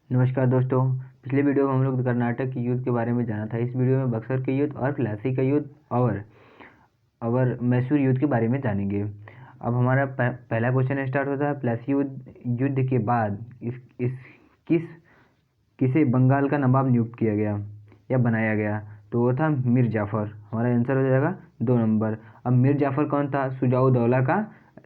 नमस्कार दोस्तों। पिछले वीडियो में हम लोग कर्नाटक के युद्ध के बारे में जाना था। इस वीडियो में बक्सर के युद्ध और प्लासी का युद्ध और मैसूर युद्ध के बारे में जानेंगे। अब हमारा पहला क्वेश्चन स्टार्ट होता है। प्लासी युद्ध के बाद किसे बंगाल का नवाब नियुक्त किया गया या बनाया गया? तो वो था मीर जाफ़र। हमारा आंसर हो जाएगा 2 नंबर। अब मीर जाफ़र कौन था? सुजाउद्दौला का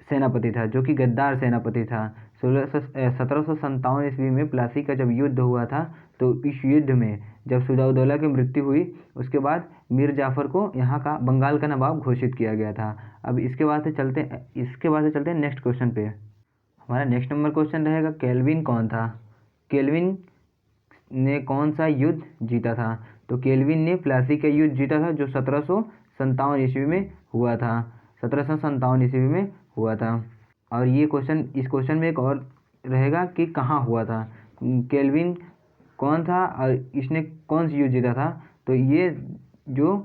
सेनापति था, जो कि गद्दार सेनापति था। 1757 ईस्वी में प्लासी का जब युद्ध हुआ था, तो इस युद्ध में जब सुजाउद्दौला की मृत्यु हुई, उसके बाद मीर जाफ़र को यहाँ का बंगाल का नवाब घोषित किया गया था। अब इसके बाद से चलते हैं नेक्स्ट क्वेश्चन पे। हमारा नेक्स्ट नंबर क्वेश्चन रहेगा, केल्विन कौन था? केल्विन ने कौन सा युद्ध जीता था? तो केल्विन ने प्लासी का युद्ध जीता था, जो 1757 ईस्वी में हुआ था। 1757 ईस्वी में हुआ था। और इस क्वेश्चन में एक और रहेगा कि कहाँ हुआ था। केल्विन कौन था और इसने कौन सा युद्ध जीता था? तो ये जो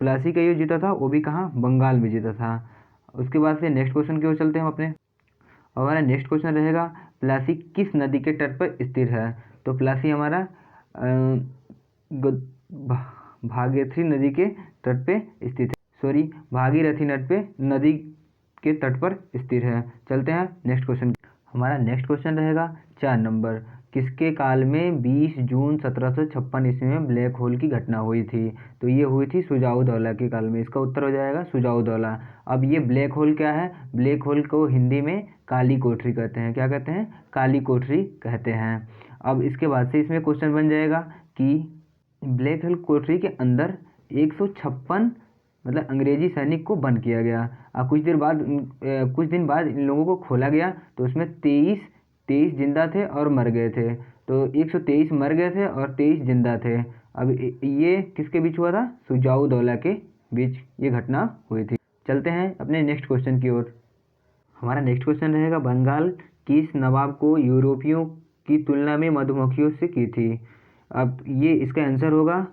प्लासी का युद्ध जीता था, वो भी कहाँ? बंगाल में जीता था। उसके बाद से नेक्स्ट क्वेश्चन की ओर चलते हैं हम अपने। हमारा नेक्स्ट क्वेश्चन रहेगा, प्लासी किस नदी के तट पर स्थित है? तो प्लासी हमारा भागीरथी नदी के तट पे स्थित है। भागीरथी नदी के तट पर स्थित है। चलते हैं नेक्स्ट क्वेश्चन। हमारा नेक्स्ट क्वेश्चन रहेगा 4 नंबर। किसके काल में 20 जून 1756 ईस्वी में ब्लैक होल की घटना हुई थी? तो ये हुई थी सुजाउद्दौला के काल में। इसका उत्तर हो जाएगा सुजाउद्दौला। अब ये ब्लैक होल क्या है? ब्लैक होल को हिंदी में काली कोठरी कहते हैं। क्या कहते हैं? काली कोठरी कहते हैं। अब इसके बाद से इसमें क्वेश्चन बन जाएगा कि ब्लैक होल कोठरी के अंदर 156 मतलब अंग्रेजी सैनिक को बंद किया गया। अब कुछ दिन बाद इन लोगों को खोला गया, तो उसमें 23 जिंदा थे और मर गए थे। तो 123 मर गए थे और 23 जिंदा थे। अब ये किसके बीच हुआ था? सुजाउद्दौला के बीच ये घटना हुई थी। चलते हैं अपने नेक्स्ट क्वेश्चन की ओर। हमारा नेक्स्ट क्वेश्चन रहेगा, बंगाल किस नवाब को यूरोपियों की तुलना में मधुमक्खियों से की थी? अब ये इसका आंसर होगा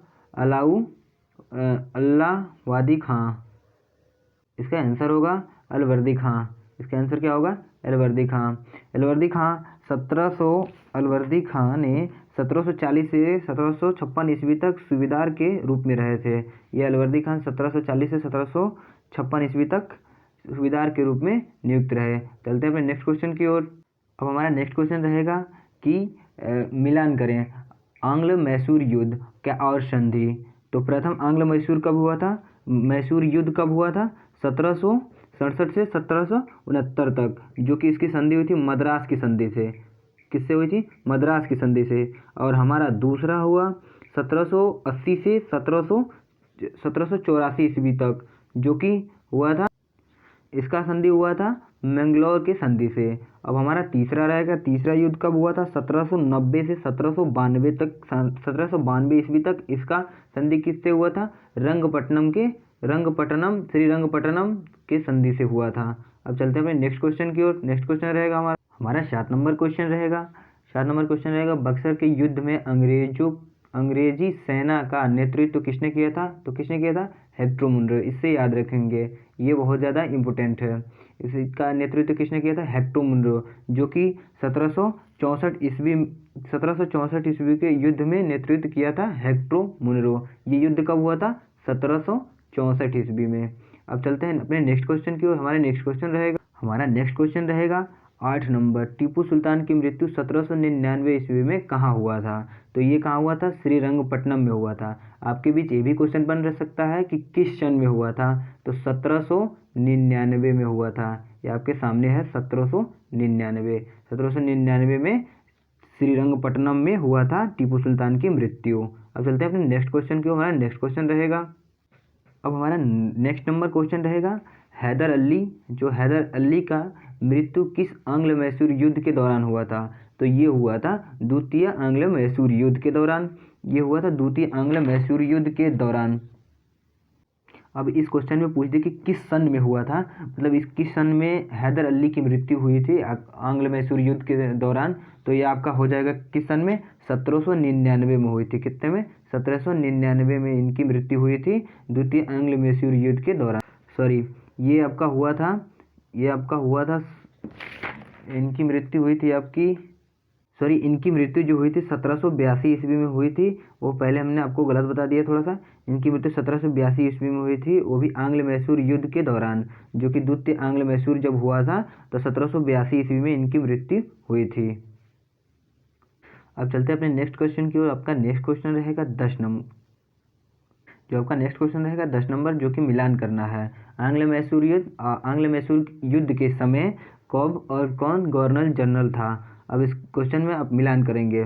अल्लावादी खां। इसका आंसर होगा अलवर्दी खां। इसका आंसर क्या होगा? अलवर्दी खां। अलवर्दी खां ने 1740 से 1756 ईस्वी तक सूबेदार के रूप में रहे थे। ये अलवर्दी खां 1740 से 1756 ईस्वी तक सूबेदार के रूप में नियुक्त रहे। चलते हैं अपने नेक्स्ट क्वेश्चन की ओर। अब हमारा नेक्स्ट क्वेश्चन रहेगा कि मिलान करें आंग्ल मैसूर युद्ध क्या और संधि। तो प्रथम आंग्ल मैसूर कब हुआ था? मैसूर युद्ध कब हुआ था? 1767 से 1769 तक, जो कि इसकी संधि हुई थी मद्रास की संधि से। किससे हुई थी? मद्रास की संधि से। और हमारा दूसरा हुआ 1780 से 1784 ईस्वी तक, जो कि हुआ था, इसका संधि हुआ था मैंगलोर के संधि से। अब हमारा तीसरा रहेगा, तीसरा युद्ध कब हुआ था? 1790 से 1792 तक, 1792 ईस्वी तक इसका संधि किससे हुआ था? श्रीरंगपट्टनम के संधि से हुआ था। अब चलते हैं अपने नेक्स्ट क्वेश्चन की ओर। नेक्स्ट क्वेश्चन रहेगा हमारा 7 नंबर क्वेश्चन रहेगा। 7 नंबर क्वेश्चन रहेगा, बक्सर के युद्ध में अंग्रेजी सेना का नेतृत्व किसने किया था? तो किसने किया था? Hector Munro. इससे याद रखेंगे, ये बहुत ज़्यादा इंपॉर्टेंट है। इसका नेतृत्व किसने किया था? हेक्टर मुनरो, जो कि 1764 ईस्वी के युद्ध में नेतृत्व किया था हेक्टर मुनरो। ये युद्ध कब हुआ था? 1764 ईस्वी में। अब चलते हैं अपने नेक्स्ट क्वेश्चन की ओर। हमारा नेक्स्ट क्वेश्चन रहेगा 8 नंबर। टीपू सुल्तान की मृत्यु 1799 ईस्वी में कहाँ हुआ था? तो ये कहाँ हुआ था? श्रीरंगपट्टनम में हुआ था। आपके बीच ये भी क्वेश्चन बन रह सकता है कि किस सन में हुआ था? तो 1799 में हुआ था। ये आपके सामने है 1799 में श्रीरंगपट्टनम में हुआ था टीपू सुल्तान की मृत्यु। अब चलते हैं अपने नेक्स्ट क्वेश्चन की ओर। हमारा नेक्स्ट क्वेश्चन रहेगा, अब हमारा नेक्स्ट नंबर क्वेश्चन रहेगा, हैदर अली का मृत्यु किस आंग्ल मैसूर युद्ध के दौरान हुआ था? तो ये हुआ था द्वितीय आंग्ल मैसूर युद्ध के दौरान। अब इस क्वेश्चन में पूछ दे कि किस सन में हुआ था, मतलब इस किस सन में हैदर अली की मृत्यु हुई थी आंग्ल मैसूर युद्ध के दौरान। तो ये आपका हो जाएगा किस सन में? 1799 में हुई थी। कितने में? 1799 में इनकी मृत्यु हुई थी द्वितीय आंग्ल मैसूर युद्ध के दौरान। ये आपका हुआ था इनकी मृत्यु हुई थी आपकी सॉरी, इनकी मृत्यु जो हुई थी 1782 ईस्वी में हुई थी। वो पहले हमने आपको गलत बता दिया थोड़ा सा। इनकी मृत्यु 1782 ईस्वी में हुई थी, वो भी आंग्ल मैसूर युद्ध के दौरान, जो कि द्वितीय आंग्ल मैसूर जब हुआ था तो 1782 ईस्वी में इनकी मृत्यु हुई थी। अब चलते हैं अपने नेक्स्ट क्वेश्चन की ओर। आपका नेक्स्ट क्वेश्चन रहेगा 10 नंबर। जो आपका नेक्स्ट क्वेश्चन रहेगा 10 नंबर, जो कि मिलान करना है। आंग्ल मैसूर युद्ध के समय कब और कौन गवर्नर जनरल था। अब इस क्वेश्चन में आप मिलान करेंगे।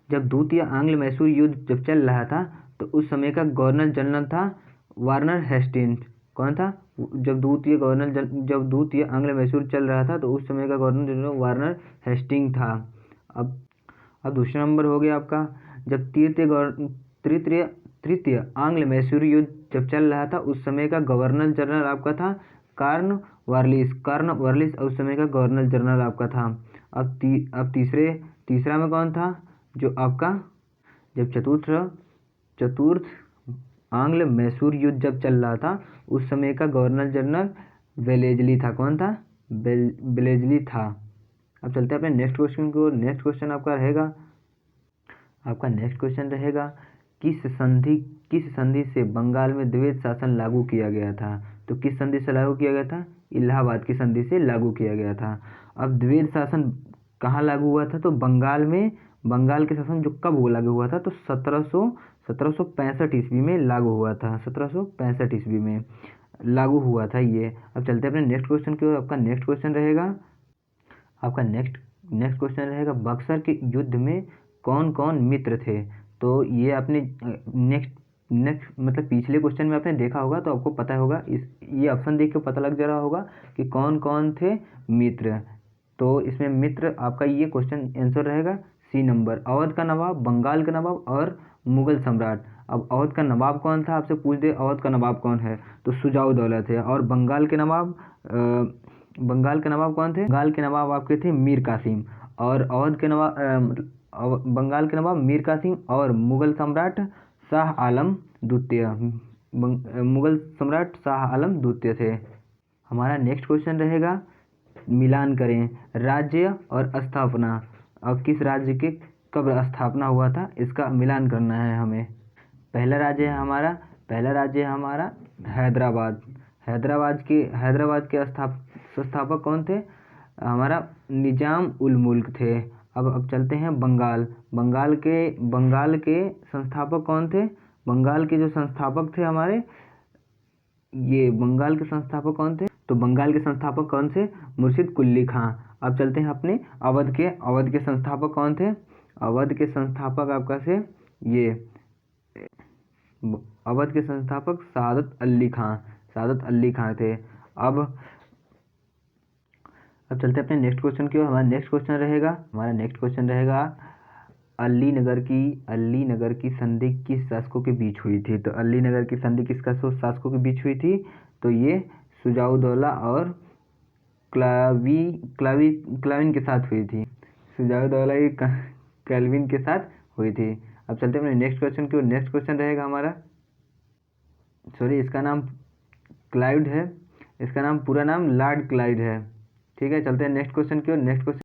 जब द्वितीय आंग्ल मैसूर युद्ध जब चल रहा था तो उस समय का गवर्नर जनरल था वार्नर हेस्टिंग्स। कौन था? जब द्वितीय आंग्ल मैसूर चल रहा था तो उस समय का गवर्नर जनरल वार्नर हेस्टिंग था। अब दूसरा नंबर हो गया आपका, जब तृतीय आंग्ल मैसूर युद्ध जब चल रहा था उस समय का गवर्नर जनरल आपका था कार्नवालिस उस समय का गवर्नर जनरल आपका था। अब तीसरा में कौन था? जो आपका जब चतुर्थ आंग्ल मैसूर युद्ध जब चल रहा था उस समय का गवर्नर जनरल वेलेजली था। कौन था? वेलेजली था। अब चलते हैं अपने नेक्स्ट क्वेश्चन को। नेक्स्ट क्वेश्चन आपका नेक्स्ट क्वेश्चन रहेगा किस संधि से बंगाल में द्वैध शासन लागू किया गया था। तो किस संधि से लागू किया गया था? इलाहाबाद की संधि से लागू किया गया था। अब द्वैध शासन कहाँ लागू हुआ था? तो बंगाल के शासन जो कब लागू हुआ था? तो 1765 ईस्वी में लागू हुआ था। 1765 ईस्वी में लागू हुआ था ये। अब चलते हैं अपने नेक्स्ट क्वेश्चन की ओर। आपका नेक्स्ट क्वेश्चन रहेगा बक्सर के युद्ध में कौन कौन मित्र थे। तो ये आपने नेक्स्ट मतलब पिछले क्वेश्चन में आपने देखा होगा तो आपको पता होगा, ये ऑप्शन देख के पता लग जा रहा होगा कि कौन कौन थे मित्र। तो इसमें मित्र आपका ये क्वेश्चन आंसर रहेगा सी नंबर, अवध का नवाब, बंगाल का नवाब और मुगल सम्राट। अब अवध का नवाब कौन था? आपसे पूछ दे अवध का नवाब कौन है, तो शुजाउद दौला थे। और बंगाल के नवाब कौन थे? बंगाल के नवाब आपके थे मीर कासिम। और बंगाल के नवाब मीर कासिम और मुगल सम्राट शाह आलम द्वितीय थे। हमारा नेक्स्ट क्वेश्चन रहेगा मिलान करें राज्य और स्थापना। अब किस राज्य के कब स्थापना हुआ था इसका मिलान करना है हमें। पहला राज्य है हमारा हैदराबाद। हैदराबाद के संस्थापक कौन थे? हमारा निजाम उल मुल्क थे। अब चलते हैं बंगाल के संस्थापक कौन थे? बंगाल के जो संस्थापक थे हमारे, ये बंगाल के संस्थापक कौन थे? तो बंगाल के संस्थापक कौन थे? मुर्शिद कुली खां। अब चलते हैं अपने अवध के संस्थापक कौन थे? अवध के संस्थापक आपका से ये अवध के संस्थापक सादत अली खां थे। अब चलते हैं अपने नेक्स्ट क्वेश्चन की ओर। हमारा नेक्स्ट क्वेश्चन रहेगा अलीनगर की संधि किस शासकों के बीच हुई थी। तो अलीनगर की संधि किस शासकों के बीच हुई थी? तो ये शुजाउद्दौला और क्लाविन के साथ हुई थी। शुजाउद्दौला क्लाविन के साथ हुई थी। अब चलते हैं अपने नेक्स्ट क्वेश्चन की ओर। नेक्स्ट क्वेश्चन रहेगा हमारा, इसका नाम क्लाइव है, इसका नाम पूरा नाम लॉर्ड क्लाइव है। ठीक है, चलते हैं नेक्स्ट क्वेश्चन की ओर। Next question